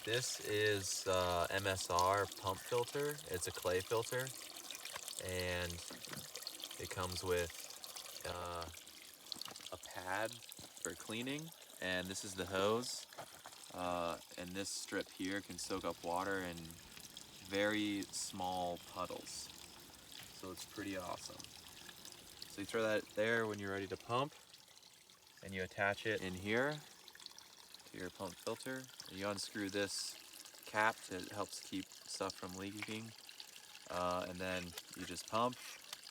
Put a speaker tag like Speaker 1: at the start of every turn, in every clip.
Speaker 1: This is MSR pump filter. It's a clay filter, and it comes with a pad for cleaning, and this is the hose. And this strip here can soak up water in very small puddles, so it's pretty awesome. So you throw that there when you're ready to pump, and you attach it in here to your pump filter. And you unscrew this cap that helps keep stuff from leaking, and then you just pump,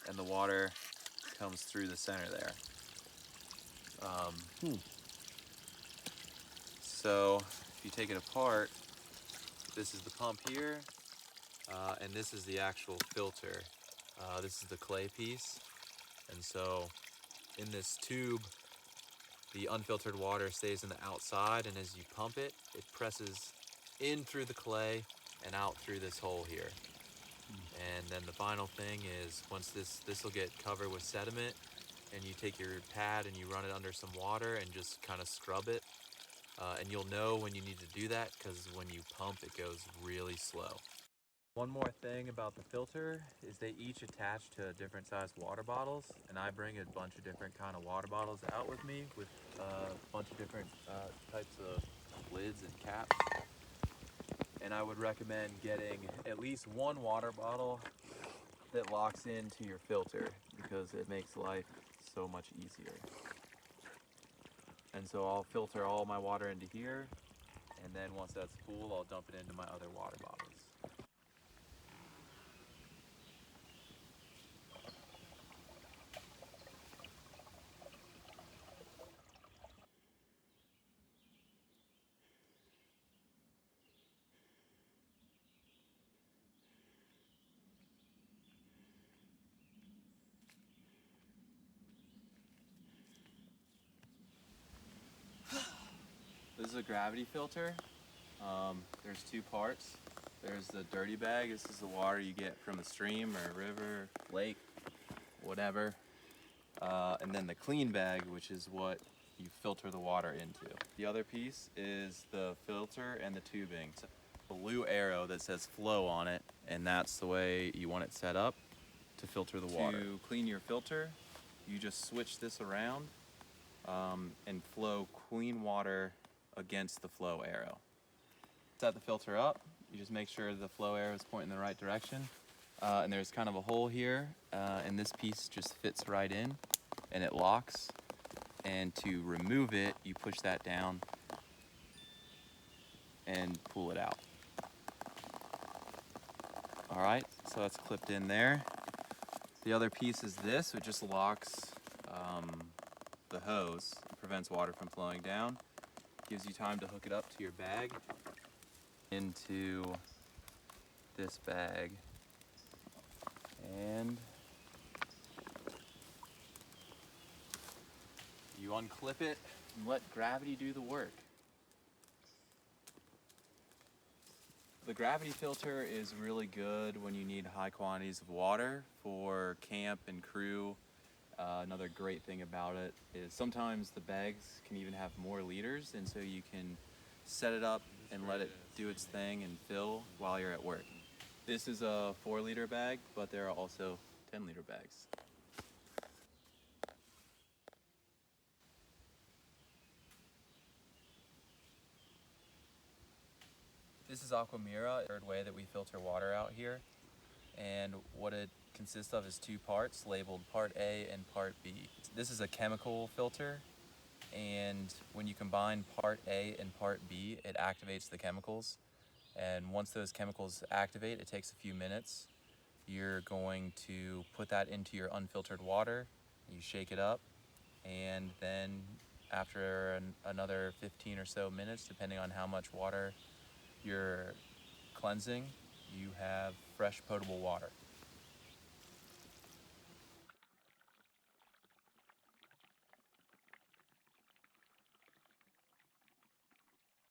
Speaker 1: and the water comes through the center there. So if you take it apart, this is the pump here, and this is the actual filter. This is the clay piece, and so in this tube, the unfiltered water stays in the outside, and as you pump it, it presses in through the clay and out through this hole here. And then the final thing is, once this will get covered with sediment, and you take your pad and you run it under some water and just kind of scrub it. And you'll know when you need to do that, because when you pump, it goes really slow. One more thing about the filter is they each attach to different sized water bottles, and I bring a bunch of different kind of water bottles out with me with a bunch of different types of lids and caps. And I would recommend getting at least one water bottle that locks into your filter, because it makes life so much easier. And so I'll filter all my water into here, and then once that's full, I'll dump it into my other water bottles. This is a gravity filter. There's two parts. There's the dirty bag. This is the water you get from the stream or river, lake, whatever. And then the clean bag, which is what you filter the water into. The other piece is the filter and the tubing. It's a blue arrow that says flow on it, and that's the way you want it set up to filter the water. To clean your filter, you just switch this around and flow clean water against the flow arrow. Set the filter up, you just make sure the flow arrow is pointing in the right direction. And there's kind of a hole here, and this piece just fits right in and it locks. And to remove it, you push that down and pull it out. All right, so that's clipped in there. The other piece is this, which just locks the hose, prevents water from flowing down. Gives you time to hook it up to your bag, into this bag, and you unclip it and let gravity do the work. The gravity filter is really good when you need high quantities of water for camp and crew. Another great thing about it is sometimes the bags can even have more liters, and so you can set it up and let it do its thing and fill while you're at work. This is a 4-liter bag, but there are also 10-liter bags. This is Aquamira, the third way that we filter water out here. And what it consists of is two parts, labeled Part A and Part B. This is a chemical filter, and when you combine Part A and Part B, it activates the chemicals. And once those chemicals activate, it takes a few minutes. You're going to put that into your unfiltered water, you shake it up, and then after another 15 or so minutes, depending on how much water you're cleansing, you have fresh potable water.